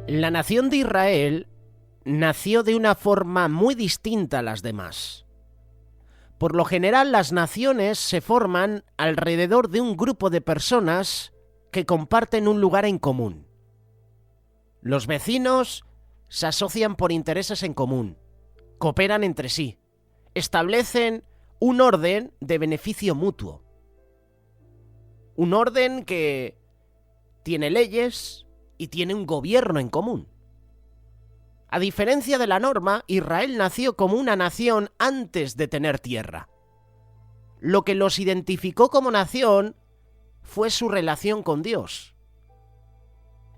La nación de Israel nació de una forma muy distinta a las demás. Por lo general, las naciones se forman alrededor de un grupo de personas que comparten un lugar en común. Los vecinos se asocian por intereses en común, cooperan entre sí, establecen un orden de beneficio mutuo. Un orden que tiene leyes y tiene un gobierno en común. A diferencia de la norma, Israel nació como una nación antes de tener tierra. Lo que los identificó como nación fue su relación con Dios.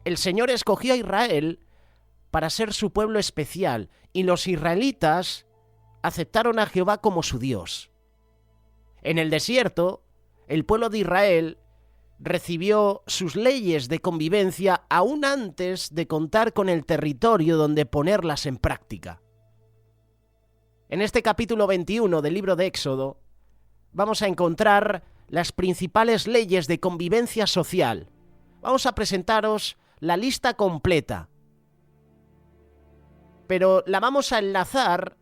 El Señor escogió a Israel para ser su pueblo especial, y los israelitas aceptaron a Jehová como su Dios. En el desierto, el pueblo de Israel recibió sus leyes de convivencia aún antes de contar con el territorio donde ponerlas en práctica. En este capítulo 21 del libro de Éxodo vamos a encontrar las principales leyes de convivencia social. Vamos a presentaros la lista completa, pero la vamos a enlazar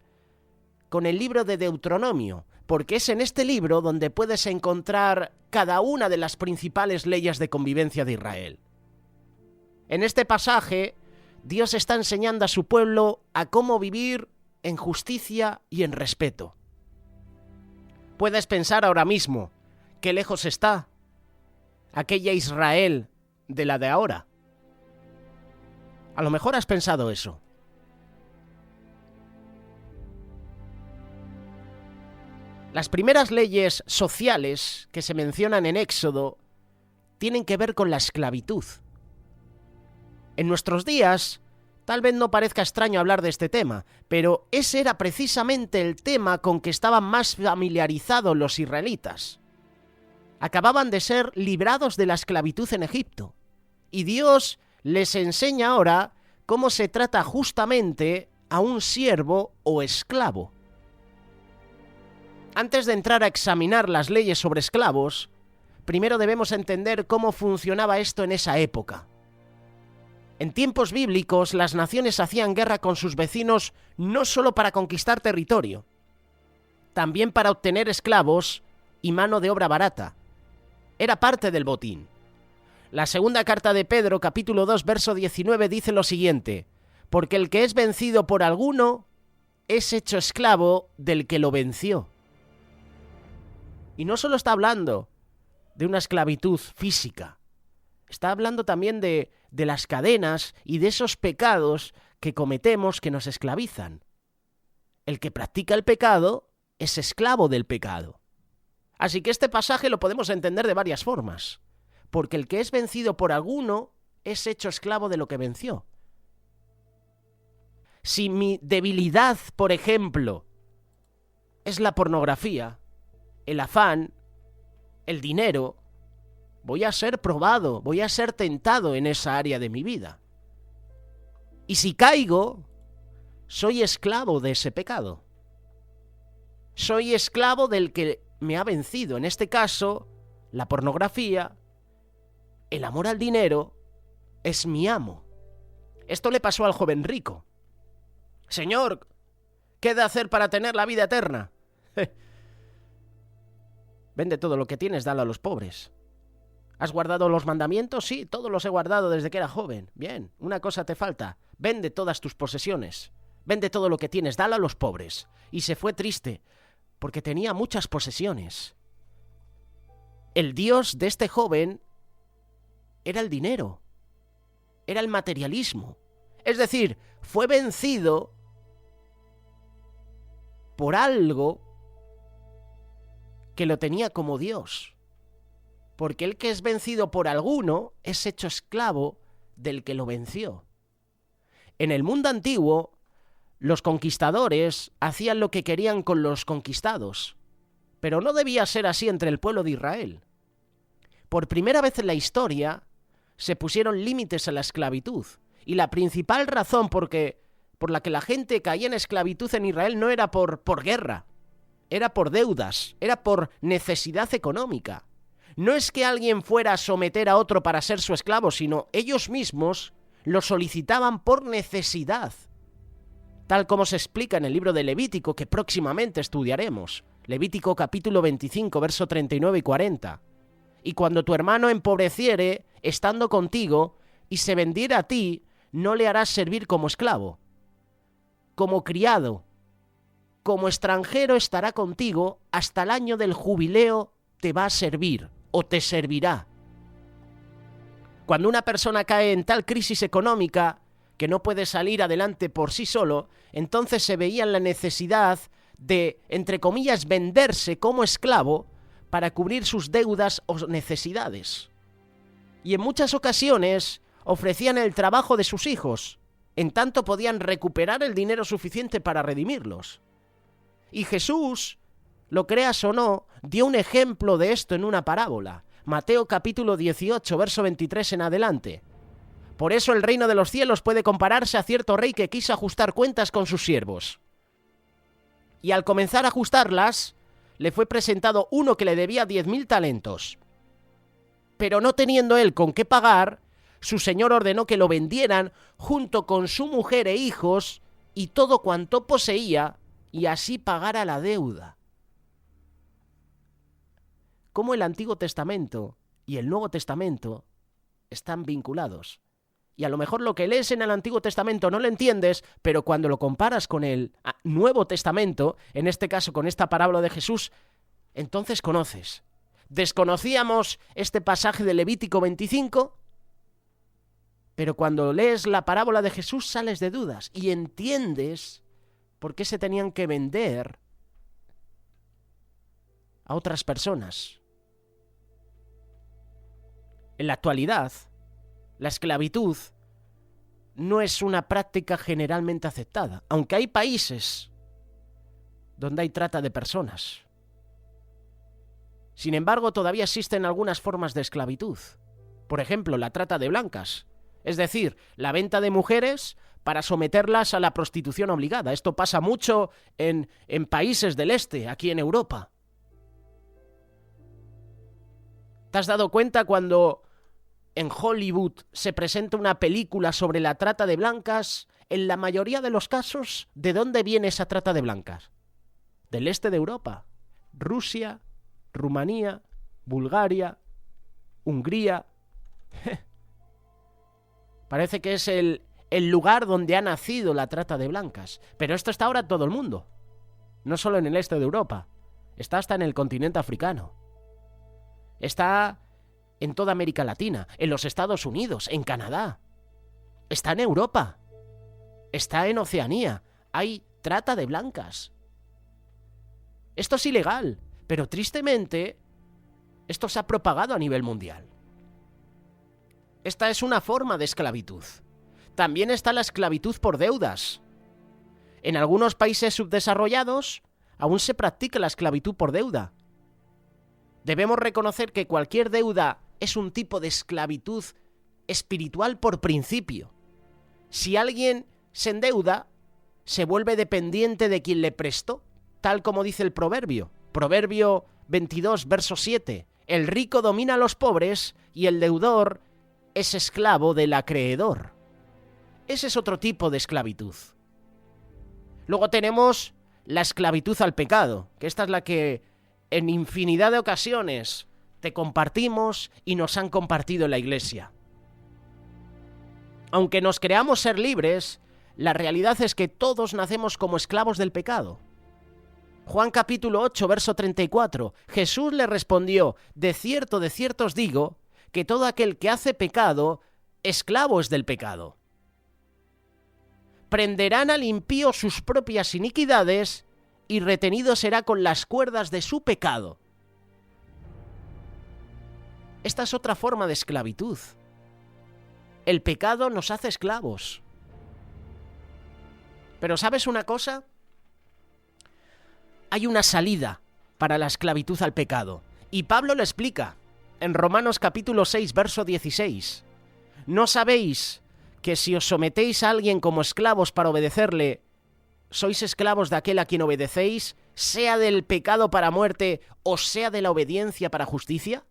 con el libro de Deuteronomio, porque es en este libro donde puedes encontrar cada una de las principales leyes de convivencia de Israel. En este pasaje, Dios está enseñando a su pueblo a cómo vivir en justicia y en respeto. Puedes pensar ahora mismo, qué lejos está aquella Israel de la de ahora. A lo mejor has pensado eso. Las primeras leyes sociales que se mencionan en Éxodo tienen que ver con la esclavitud. En nuestros días, tal vez no parezca extraño hablar de este tema, pero ese era precisamente el tema con que estaban más familiarizados los israelitas. Acababan de ser librados de la esclavitud en Egipto, y Dios les enseña ahora cómo se trata justamente a un siervo o esclavo. Antes de entrar a examinar las leyes sobre esclavos, primero debemos entender cómo funcionaba esto en esa época. En tiempos bíblicos, las naciones hacían guerra con sus vecinos no solo para conquistar territorio, también para obtener esclavos y mano de obra barata. Era parte del botín. La segunda carta de Pedro, capítulo 2, verso 19, dice lo siguiente: porque el que es vencido por alguno es hecho esclavo del que lo venció. Y no solo está hablando de una esclavitud física, está hablando también de las cadenas y de esos pecados que cometemos que nos esclavizan. El que practica el pecado es esclavo del pecado. Así que este pasaje lo podemos entender de varias formas, porque el que es vencido por alguno es hecho esclavo de lo que venció. Si mi debilidad, por ejemplo, es la pornografía, el afán, el dinero, voy a ser probado, voy a ser tentado en esa área de mi vida. Y si caigo, soy esclavo de ese pecado. Soy esclavo del que me ha vencido. En este caso, la pornografía, el amor al dinero, es mi amo. Esto le pasó al joven rico. Señor, ¿qué he de hacer para tener la vida eterna? Vende todo lo que tienes, dalo a los pobres. ¿Has guardado los mandamientos? Sí, todos los he guardado desde que era joven. Bien, una cosa te falta. Vende todas tus posesiones. Vende todo lo que tienes, dalo a los pobres. Y se fue triste, porque tenía muchas posesiones. El Dios de este joven era el dinero. Era el materialismo. Es decir, fue vencido por algo que lo tenía como Dios, porque el que es vencido por alguno es hecho esclavo del que lo venció. En el mundo antiguo, los conquistadores hacían lo que querían con los conquistados, pero no debía ser así entre el pueblo de Israel. Por primera vez en la historia, se pusieron límites a la esclavitud, y la principal razón por la que la gente caía en esclavitud en Israel no era por guerra, era por deudas, era por necesidad económica. No es que alguien fuera a someter a otro para ser su esclavo, sino ellos mismos lo solicitaban por necesidad, tal como se explica en el libro de Levítico, que próximamente estudiaremos. Levítico capítulo 25, verso 39 y 40. Y cuando tu hermano empobreciere, estando contigo, y se vendiera a ti, no le harás servir como esclavo, como criado, como extranjero estará contigo, hasta el año del jubileo te va a servir, o te servirá. Cuando una persona cae en tal crisis económica que no puede salir adelante por sí solo, entonces se veía en la necesidad de, entre comillas, venderse como esclavo para cubrir sus deudas o necesidades. Y en muchas ocasiones ofrecían el trabajo de sus hijos, en tanto podían recuperar el dinero suficiente para redimirlos. Y Jesús, lo creas o no, dio un ejemplo de esto en una parábola. Mateo capítulo 18, verso 23 en adelante. Por eso el reino de los cielos puede compararse a cierto rey que quiso ajustar cuentas con sus siervos. Y al comenzar a ajustarlas, le fue presentado uno que le debía 10.000 talentos. Pero no teniendo él con qué pagar, su señor ordenó que lo vendieran junto con su mujer e hijos y todo cuanto poseía, y así pagara la deuda. Cómo el Antiguo Testamento y el Nuevo Testamento están vinculados. Y a lo mejor lo que lees en el Antiguo Testamento no lo entiendes, pero cuando lo comparas con el Nuevo Testamento, en este caso con esta parábola de Jesús, entonces conoces. Desconocíamos este pasaje de Levítico 25, pero cuando lees la parábola de Jesús sales de dudas y entiendes por qué se tenían que vender a otras personas. En la actualidad, la esclavitud no es una práctica generalmente aceptada, aunque hay países donde hay trata de personas. Sin embargo, todavía existen algunas formas de esclavitud. Por ejemplo, la trata de blancas, es decir, la venta de mujeres para someterlas a la prostitución obligada. Esto pasa mucho en países del este, aquí en Europa. ¿Te has dado cuenta cuando en Hollywood se presenta una película sobre la trata de blancas? En la mayoría de los casos, ¿de dónde viene esa trata de blancas? Del este de Europa. Rusia, Rumanía, Bulgaria, Hungría. Parece que es el lugar donde ha nacido la trata de blancas. Pero esto está ahora en todo el mundo. No solo en el este de Europa. Está hasta en el continente africano. Está en toda América Latina, en los Estados Unidos, en Canadá. Está en Europa. Está en Oceanía. Hay trata de blancas. Esto es ilegal, pero tristemente esto se ha propagado a nivel mundial. Esta es una forma de esclavitud. También está la esclavitud por deudas. En algunos países subdesarrollados aún se practica la esclavitud por deuda. Debemos reconocer que cualquier deuda es un tipo de esclavitud espiritual por principio. Si alguien se endeuda, se vuelve dependiente de quien le prestó, tal como dice el proverbio. Proverbio 22, verso 7. El rico domina a los pobres y el deudor es esclavo del acreedor. Ese es otro tipo de esclavitud. Luego tenemos la esclavitud al pecado, que esta es la que en infinidad de ocasiones te compartimos y nos han compartido en la iglesia. Aunque nos creamos ser libres, la realidad es que todos nacemos como esclavos del pecado. Juan capítulo 8, verso 34. Jesús le respondió: de cierto os digo, que todo aquel que hace pecado, esclavo es del pecado. Prenderán al impío sus propias iniquidades, y retenido será con las cuerdas de su pecado. Esta es otra forma de esclavitud. El pecado nos hace esclavos. Pero ¿sabes una cosa? Hay una salida para la esclavitud al pecado. Y Pablo lo explica en Romanos capítulo 6, verso 16. ¿No sabéis que si os sometéis a alguien como esclavos para obedecerle, sois esclavos de aquel a quien obedecéis, sea del pecado para muerte o sea de la obediencia para justicia?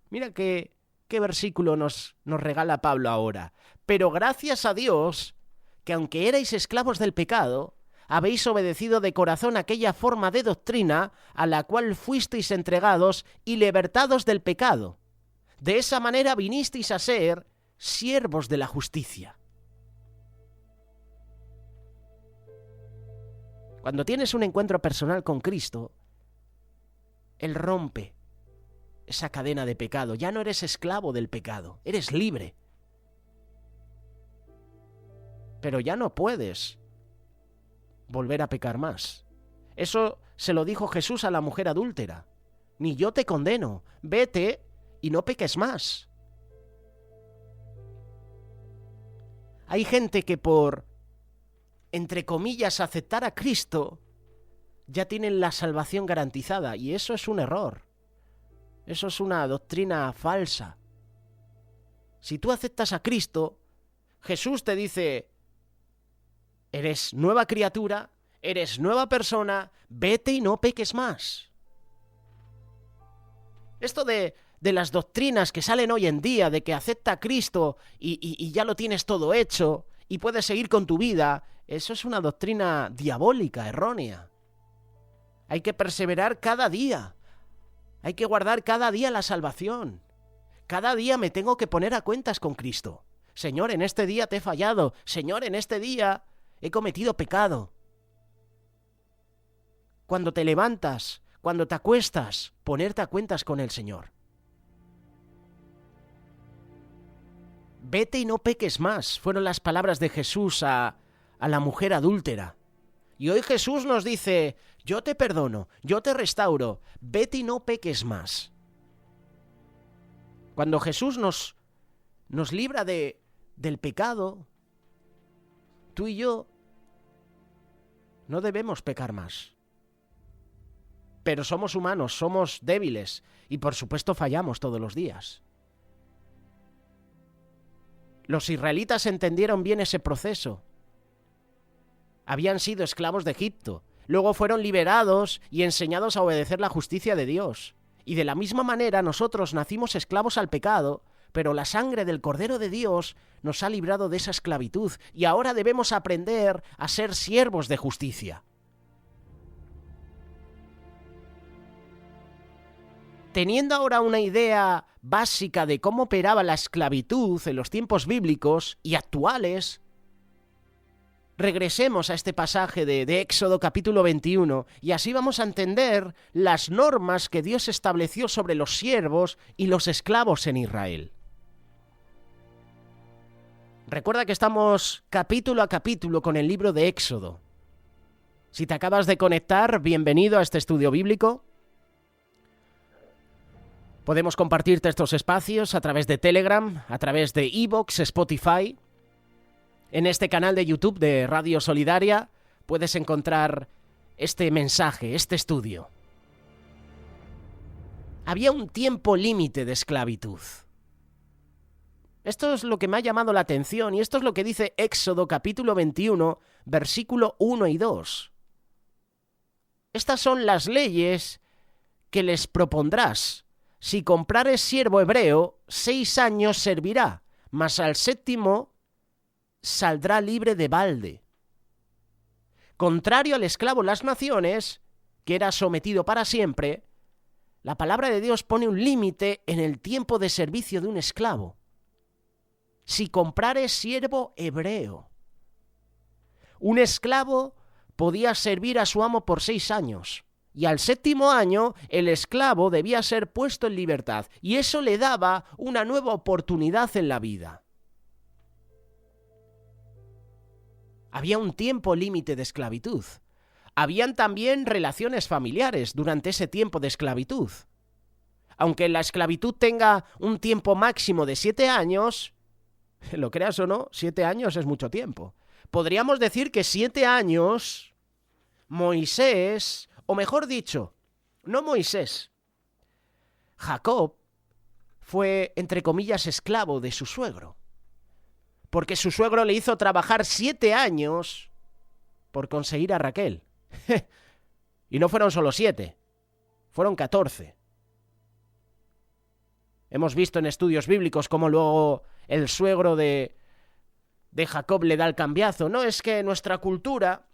Mira qué ¿Qué versículo nos regala Pablo ahora? Pero gracias a Dios, que aunque erais esclavos del pecado, habéis obedecido de corazón aquella forma de doctrina a la cual fuisteis entregados y libertados del pecado. De esa manera vinisteis a ser siervos de la justicia. Cuando tienes un encuentro personal con Cristo, Él rompe esa cadena de pecado. Ya no eres esclavo del pecado, eres libre. Pero ya no puedes volver a pecar más. Eso se lo dijo Jesús a la mujer adúltera. Ni yo te condeno, vete y no peques más. Hay gente que por, entre comillas, aceptar a Cristo, ya tienen la salvación garantizada, y eso es un error. Eso es una doctrina falsa. Si tú aceptas a Cristo, Jesús te dice: eres nueva criatura, eres nueva persona, vete y no peques más. Esto de las doctrinas que salen hoy en día, de que acepta a Cristo y ya lo tienes todo hecho y puedes seguir con tu vida, eso es una doctrina diabólica, errónea. Hay que perseverar cada día. Hay que guardar cada día la salvación. Cada día me tengo que poner a cuentas con Cristo. Señor, en este día te he fallado. Señor, en este día he cometido pecado. Cuando te levantas, cuando te acuestas, ponerte a cuentas con el Señor. Vete y no peques más, fueron las palabras de Jesús a la mujer adúltera. Y hoy Jesús nos dice: yo te perdono, yo te restauro, vete y no peques más. Cuando Jesús nos libra del pecado, tú y yo no debemos pecar más. Pero somos humanos, somos débiles y por supuesto fallamos todos los días. Los israelitas entendieron bien ese proceso. Habían sido esclavos de Egipto, luego fueron liberados y enseñados a obedecer la justicia de Dios. Y de la misma manera nosotros nacimos esclavos al pecado, pero la sangre del Cordero de Dios nos ha librado de esa esclavitud y ahora debemos aprender a ser siervos de justicia. Teniendo ahora una idea básica de cómo operaba la esclavitud en los tiempos bíblicos y actuales, regresemos a este pasaje de Éxodo capítulo 21 y así vamos a entender las normas que Dios estableció sobre los siervos y los esclavos en Israel. Recuerda que estamos capítulo a capítulo con el libro de Éxodo. Si te acabas de conectar, bienvenido a este estudio bíblico. Podemos compartirte estos espacios a través de Telegram, a través de iVoox, Spotify. En este canal de YouTube de Radio Solidaria puedes encontrar este mensaje, este estudio. Había un tiempo límite de esclavitud. Esto es lo que me ha llamado la atención y esto es lo que dice Éxodo capítulo 21, versículo 1 y 2. Estas son las leyes que les propondrás. Si comprares siervo hebreo, 6 años servirá, mas al 7º saldrá libre de balde. Contrario al esclavo en las naciones, que era sometido para siempre, la palabra de Dios pone un límite en el tiempo de servicio de un esclavo. Si comprares siervo hebreo. Un esclavo podía servir a su amo por 6 años. Y al 7º año el esclavo debía ser puesto en libertad, y eso le daba una nueva oportunidad en la vida. Había un tiempo límite de esclavitud. Habían también relaciones familiares durante ese tiempo de esclavitud. Aunque la esclavitud tenga un tiempo máximo de 7 años, lo creas o no, 7 años es mucho tiempo. Podríamos decir que 7 años Moisés, o mejor dicho, no Moisés, Jacob fue, entre comillas, esclavo de su suegro. Porque su suegro le hizo trabajar 7 años por conseguir a Raquel. Y no fueron solo 7, fueron 14. Hemos visto en estudios bíblicos cómo luego el suegro de Jacob le da el cambiazo. No, es que en nuestra cultura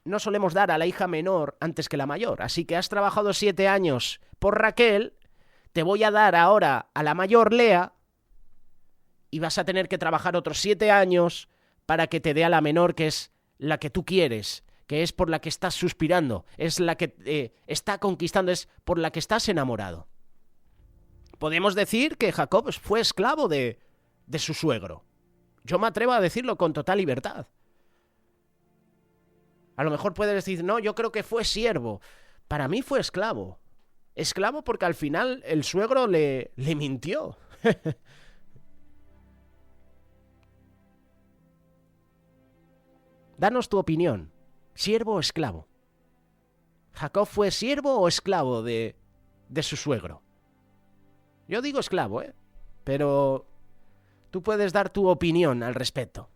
no solemos dar a la hija menor antes que la mayor. Así que has trabajado 7 años por Raquel, te voy a dar ahora a la mayor Lea y vas a tener que trabajar otros 7 años para que te dé a la menor, que es la que tú quieres, que es por la que estás suspirando, es la que está conquistando, es por la que estás enamorado. Podemos decir que Jacob fue esclavo de su suegro. Yo me atrevo a decirlo con total libertad. A lo mejor puedes decir, no, yo creo que fue siervo. Para mí fue esclavo. Esclavo porque al final el suegro le mintió. Danos tu opinión. ¿Siervo o esclavo? ¿Jacob fue siervo o esclavo de su suegro? Yo digo esclavo, pero tú puedes dar tu opinión al respecto.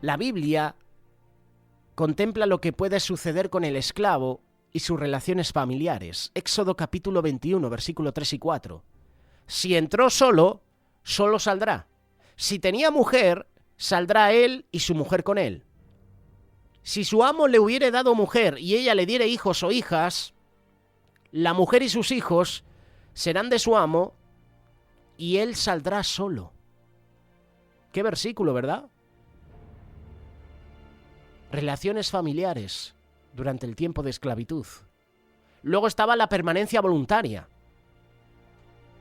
La Biblia contempla lo que puede suceder con el esclavo y sus relaciones familiares. Éxodo capítulo 21, versículo 3 y 4. Si entró solo, solo saldrá. Si tenía mujer, saldrá él y su mujer con él. Si su amo le hubiere dado mujer y ella le diere hijos o hijas, la mujer y sus hijos serán de su amo y él saldrá solo. Qué versículo, ¿verdad? Relaciones familiares durante el tiempo de esclavitud. Luego estaba la permanencia voluntaria.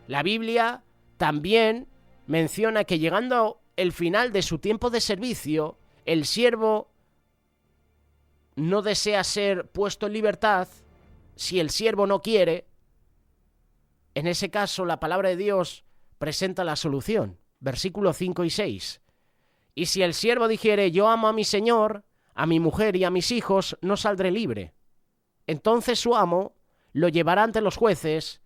La Biblia también menciona que llegando el final de su tiempo de servicio, el siervo no desea ser puesto en libertad. Si el siervo no quiere, en ese caso la palabra de Dios presenta la solución. Versículos 5 y 6. Y si el siervo dijere, yo amo a mi señor, a mi mujer y a mis hijos, no saldré libre. Entonces su amo lo llevará ante los jueces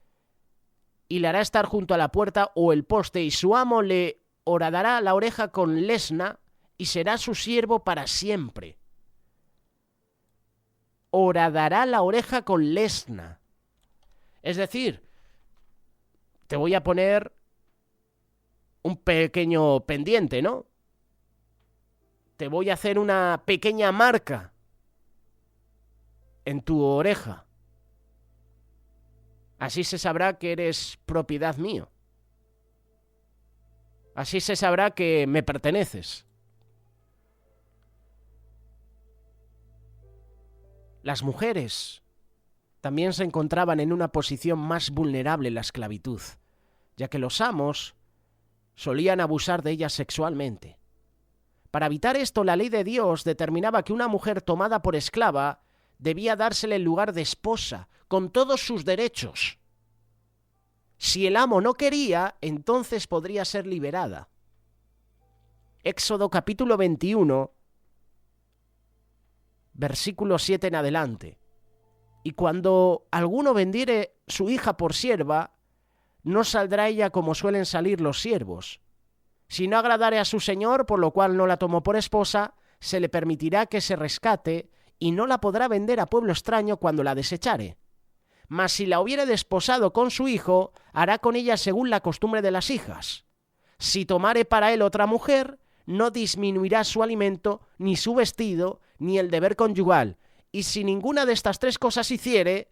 y le hará estar junto a la puerta o el poste, y su amo le horadará la oreja con lesna y será su siervo para siempre. Horadará la oreja con lesna. Es decir, te voy a poner un pequeño pendiente, ¿no? Te voy a hacer una pequeña marca en tu oreja. Así se sabrá que eres propiedad mío. Así se sabrá que me perteneces. Las mujeres también se encontraban en una posición más vulnerable en la esclavitud, ya que los amos solían abusar de ellas sexualmente. Para evitar esto, la ley de Dios determinaba que una mujer tomada por esclava debía dársele el lugar de esposa, con todos sus derechos. Si el amo no quería, entonces podría ser liberada. Éxodo capítulo 21, versículo 7 en adelante. Y cuando alguno vendiere su hija por sierva, no saldrá ella como suelen salir los siervos. Si no agradare a su señor, por lo cual no la tomó por esposa, se le permitirá que se rescate y no la podrá vender a pueblo extraño cuando la desechare. Mas si la hubiere desposado con su hijo, hará con ella según la costumbre de las hijas. Si tomare para él otra mujer, no disminuirá su alimento, ni su vestido, ni el deber conyugal. Y si ninguna de estas 3 cosas hiciere,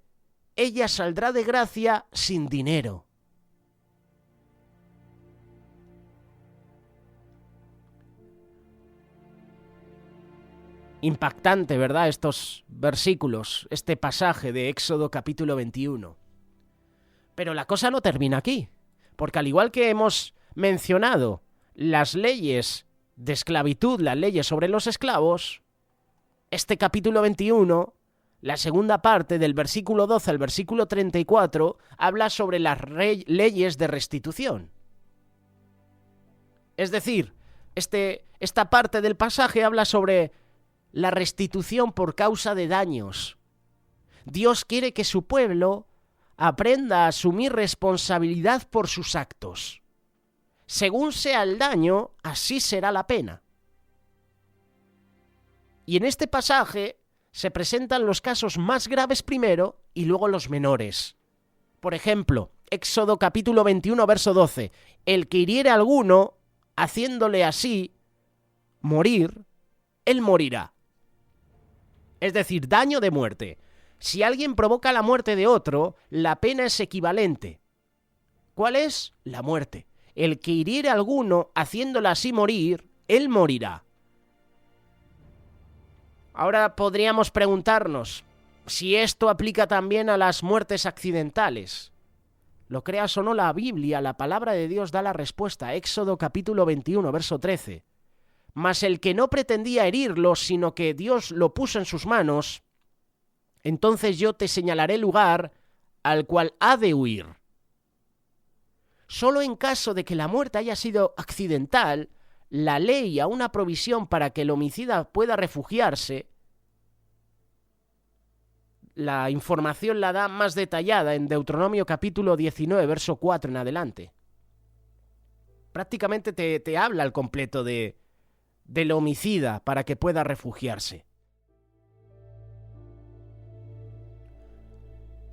ella saldrá de gracia sin dinero. Impactante, ¿verdad? Estos versículos, este pasaje de Éxodo capítulo 21. Pero la cosa no termina aquí, porque al igual que hemos mencionado las leyes de esclavitud, las leyes sobre los esclavos, este capítulo 21, la segunda parte del versículo 12 al versículo 34, habla sobre las leyes de restitución. Es decir, esta parte del pasaje habla sobre la restitución por causa de daños. Dios quiere que su pueblo aprenda a asumir responsabilidad por sus actos. Según sea el daño, así será la pena. Y en este pasaje se presentan los casos más graves primero y luego los menores. Por ejemplo, Éxodo capítulo 21, verso 12. El que hiriere a alguno, haciéndole así morir, él morirá. Es decir, daño de muerte. Si alguien provoca la muerte de otro, la pena es equivalente. ¿Cuál es? La muerte. El que hiriere a alguno, haciéndole así morir, él morirá. Ahora podríamos preguntarnos si esto aplica también a las muertes accidentales. Lo creas o no, la Biblia, la palabra de Dios, da la respuesta. Éxodo capítulo 21, verso 13. Mas el que no pretendía herirlo, sino que Dios lo puso en sus manos, entonces yo te señalaré el lugar al cual ha de huir. Solo en caso de que la muerte haya sido accidental, la ley a una provisión para que el homicida pueda refugiarse. La información la da más detallada en Deuteronomio capítulo 19, verso 4 en adelante. Prácticamente te habla al completo del homicida para que pueda refugiarse.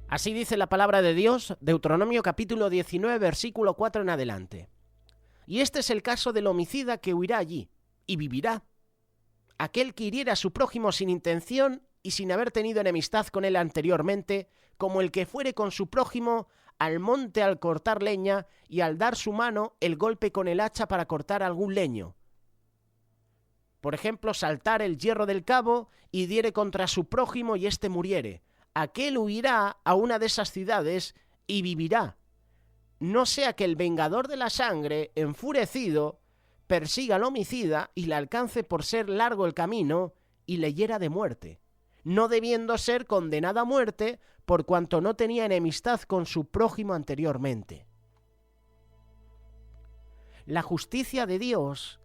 Así dice la palabra de Dios, Deuteronomio capítulo 19, versículo 4 en adelante. Y este es el caso del homicida que huirá allí, y vivirá. Aquel que hiriera a su prójimo sin intención y sin haber tenido enemistad con él anteriormente, como el que fuere con su prójimo al monte al cortar leña y al dar su mano el golpe con el hacha para cortar algún leño. Por ejemplo, saltar el hierro del cabo y diere contra su prójimo y éste muriere. Aquel huirá a una de esas ciudades y vivirá. No sea que el vengador de la sangre, enfurecido, persiga al homicida y le alcance por ser largo el camino y le hiera de muerte, no debiendo ser condenado a muerte por cuanto no tenía enemistad con su prójimo anteriormente. La justicia de Dios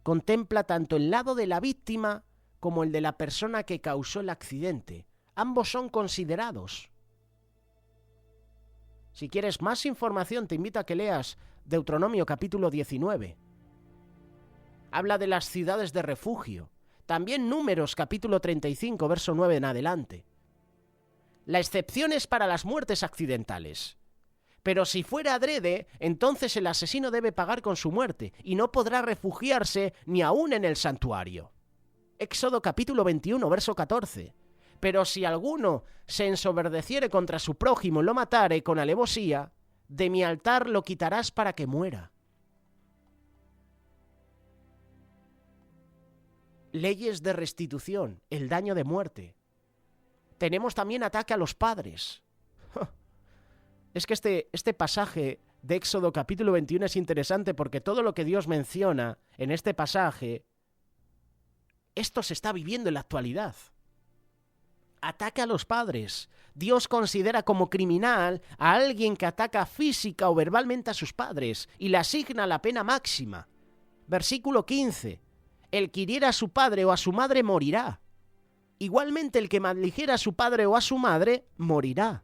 contempla tanto el lado de la víctima como el de la persona que causó el accidente. Ambos son considerados. Si quieres más información, te invito a que leas Deuteronomio capítulo 19. Habla de las ciudades de refugio. También Números capítulo 35, verso 9 en adelante. La excepción es para las muertes accidentales. Pero si fuera adrede, entonces el asesino debe pagar con su muerte y no podrá refugiarse ni aún en el santuario. Éxodo capítulo 21, verso 14. Pero si alguno se ensoberdeciere contra su prójimo y lo matare con alevosía, de mi altar lo quitarás para que muera. Leyes de restitución, el daño de muerte. Tenemos también ataque a los padres. Es que este pasaje de Éxodo capítulo 21 es interesante porque todo lo que Dios menciona en este pasaje, esto se está viviendo en la actualidad. Ataque a los padres. Dios considera como criminal a alguien que ataca física o verbalmente a sus padres y le asigna la pena máxima. Versículo 15. El que hiriera a su padre o a su madre morirá. Igualmente el que maldijera a su padre o a su madre morirá.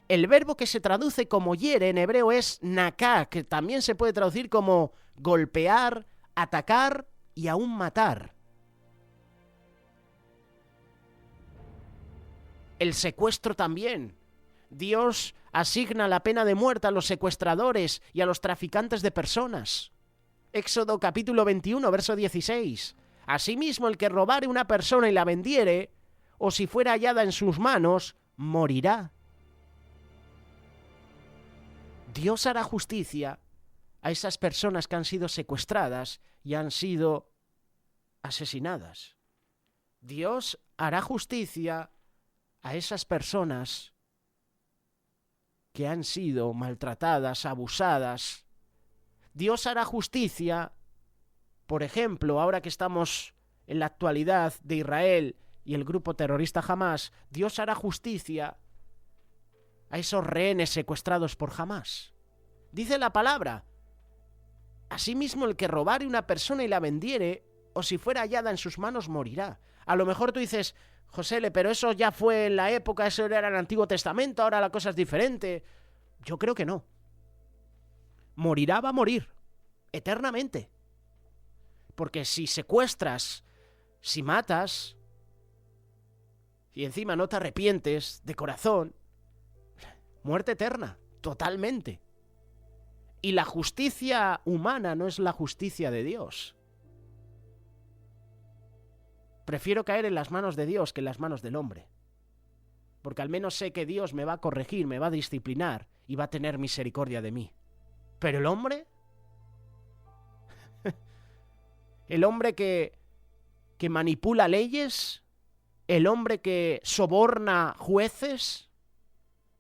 El verbo que se traduce como hiere en hebreo es naká, que también se puede traducir como golpear, atacar y aún matar. El secuestro también. Dios asigna la pena de muerte a los secuestradores y a los traficantes de personas. Éxodo capítulo 21, verso 16. Asimismo, el que robare una persona y la vendiere, o si fuera hallada en sus manos, morirá. Dios hará justicia a esas personas que han sido secuestradas y han sido asesinadas. Dios hará justicia a esas personas que han sido maltratadas, abusadas. Dios hará justicia, por ejemplo, ahora que estamos en la actualidad de Israel y el grupo terrorista Hamás, Dios hará justicia a esos rehenes secuestrados por Hamás. Dice la palabra: asimismo el que robare una persona y la vendiere, o si fuera hallada en sus manos, morirá. A lo mejor tú dices: José, pero eso ya fue en la época, eso era en el Antiguo Testamento, ahora la cosa es diferente. Yo creo que no. Morirá, va a morir, eternamente. Porque si secuestras, si matas, y encima no te arrepientes de corazón, muerte eterna, totalmente. Y la justicia humana no es la justicia de Dios. Prefiero caer en las manos de Dios que en las manos del hombre. Porque al menos sé que Dios me va a corregir, me va a disciplinar y va a tener misericordia de mí. Pero el hombre... el hombre que manipula leyes, el hombre que soborna jueces,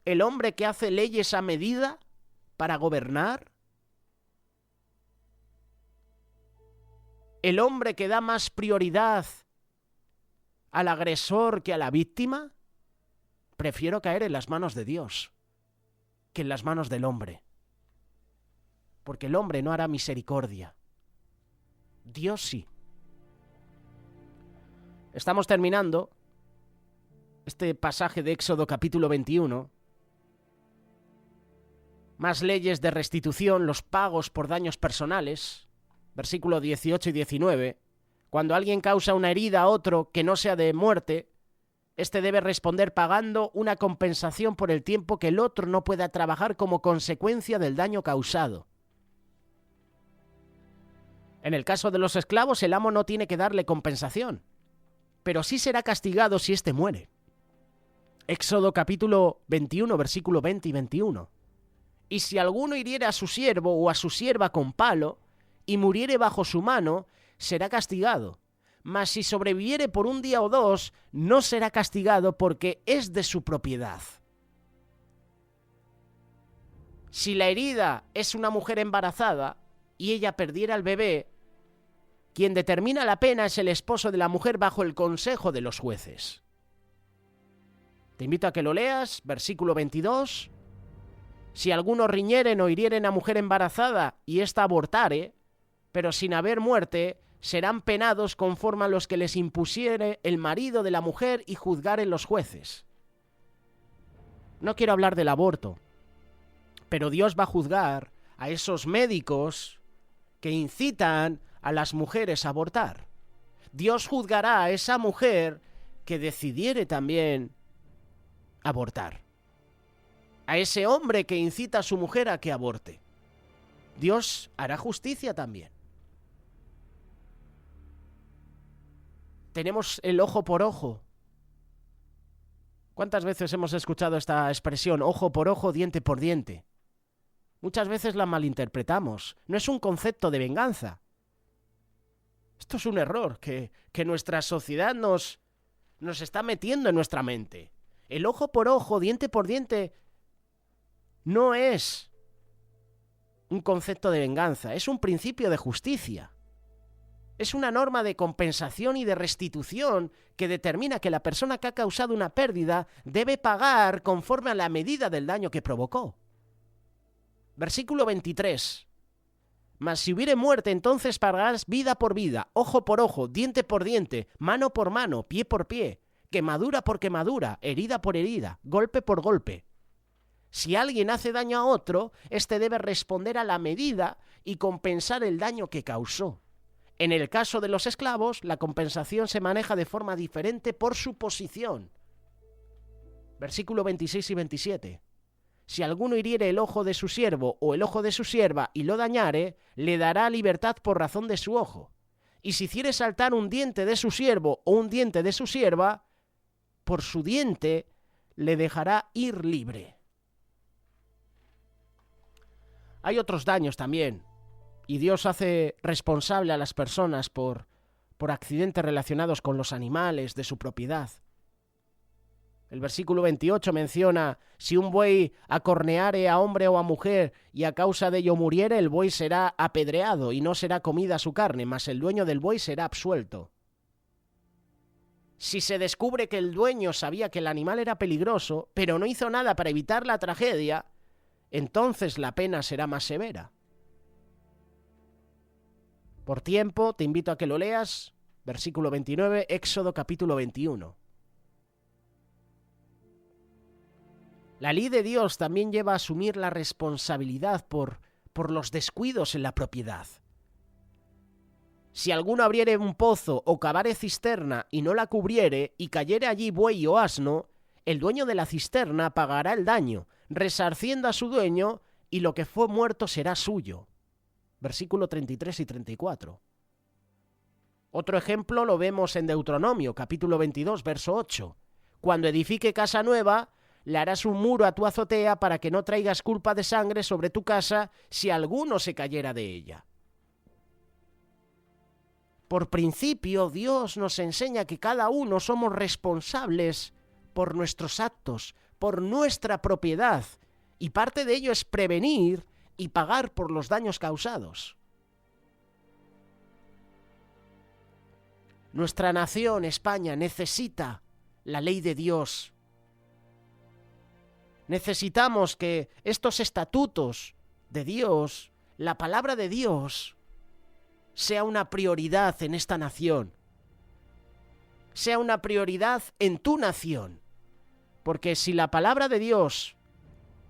el hombre que hace leyes a medida para gobernar, el hombre que da más prioridad al agresor que a la víctima. Prefiero caer en las manos de Dios que en las manos del hombre, porque el hombre no hará misericordia, Dios sí. Estamos terminando este pasaje de Éxodo capítulo 21. Más leyes de restitución, los pagos por daños personales, versículo 18 y 19. Cuando alguien causa una herida a otro que no sea de muerte, este debe responder pagando una compensación por el tiempo que el otro no pueda trabajar como consecuencia del daño causado. En el caso de los esclavos, el amo no tiene que darle compensación, pero sí será castigado si éste muere. Éxodo capítulo 21, versículo 20 y 21. Y si alguno hiriere a su siervo o a su sierva con palo, y muriere bajo su mano, será castigado. Mas si sobreviviere por un día o dos, no será castigado porque es de su propiedad. Si la herida es una mujer embarazada y ella perdiera al bebé, quien determina la pena es el esposo de la mujer bajo el consejo de los jueces. Te invito a que lo leas, versículo 22. Si alguno riñeren o hirieren a mujer embarazada y ésta abortare, pero sin haber muerte, serán penados conforme a los que les impusiere el marido de la mujer y juzgaren los jueces. No quiero hablar del aborto, pero Dios va a juzgar a esos médicos que incitan a las mujeres a abortar. Dios juzgará a esa mujer que decidiere también abortar. A ese hombre que incita a su mujer a que aborte. Dios hará justicia también. Tenemos el ojo por ojo. ¿Cuántas veces hemos escuchado esta expresión, ojo por ojo, diente por diente? Muchas veces la malinterpretamos. No es un concepto de venganza. Esto es un error que nuestra sociedad nos está metiendo en nuestra mente. El ojo por ojo, diente por diente, no es un concepto de venganza, es un principio de justicia. Es una norma de compensación y de restitución que determina que la persona que ha causado una pérdida debe pagar conforme a la medida del daño que provocó. Versículo 23. Mas si hubiere muerte, entonces pagarás vida por vida, ojo por ojo, diente por diente, mano por mano, pie por pie, quemadura por quemadura, herida por herida, golpe por golpe. Si alguien hace daño a otro, éste debe responder a la medida y compensar el daño que causó. En el caso de los esclavos, la compensación se maneja de forma diferente por su posición. Versículo 26 y 27. Si alguno hiriere el ojo de su siervo o el ojo de su sierva y lo dañare, le dará libertad por razón de su ojo. Y si hiciere saltar un diente de su siervo o un diente de su sierva, por su diente le dejará ir libre. Hay otros daños también, y Dios hace responsable a las personas por accidentes relacionados con los animales de su propiedad. El versículo 28 menciona, si un buey acorneare a hombre o a mujer y a causa de ello muriere, el buey será apedreado y no será comida su carne, mas el dueño del buey será absuelto. Si se descubre que el dueño sabía que el animal era peligroso, pero no hizo nada para evitar la tragedia, entonces la pena será más severa. Por tiempo, te invito a que lo leas, versículo 29, Éxodo capítulo 21. La ley de Dios también lleva a asumir la responsabilidad por los descuidos en la propiedad. Si alguno abriere un pozo o cavare cisterna y no la cubriere, y cayere allí buey o asno, el dueño de la cisterna pagará el daño, resarciendo a su dueño, y lo que fue muerto será suyo. Versículo 33 y 34. Otro ejemplo lo vemos en Deuteronomio, capítulo 22, verso 8. Cuando edifique casa nueva, le harás un muro a tu azotea para que no traigas culpa de sangre sobre tu casa si alguno se cayera de ella. Por principio, Dios nos enseña que cada uno somos responsables por nuestros actos, por nuestra propiedad, y parte de ello es prevenir y pagar por los daños causados. Nuestra nación, España, necesita la ley de Dios. Necesitamos que estos estatutos de Dios, la palabra de Dios, sea una prioridad en esta nación. Sea una prioridad en tu nación. Porque si la palabra de Dios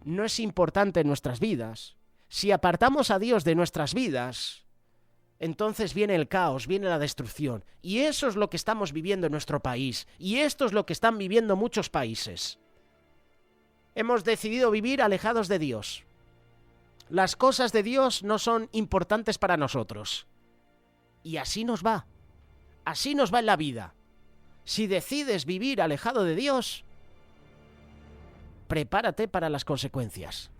no es importante en nuestras vidas, si apartamos a Dios de nuestras vidas, entonces viene el caos, viene la destrucción. Y eso es lo que estamos viviendo en nuestro país. Y esto es lo que están viviendo muchos países. Hemos decidido vivir alejados de Dios. Las cosas de Dios no son importantes para nosotros. Y así nos va. Así nos va en la vida. Si decides vivir alejado de Dios, prepárate para las consecuencias.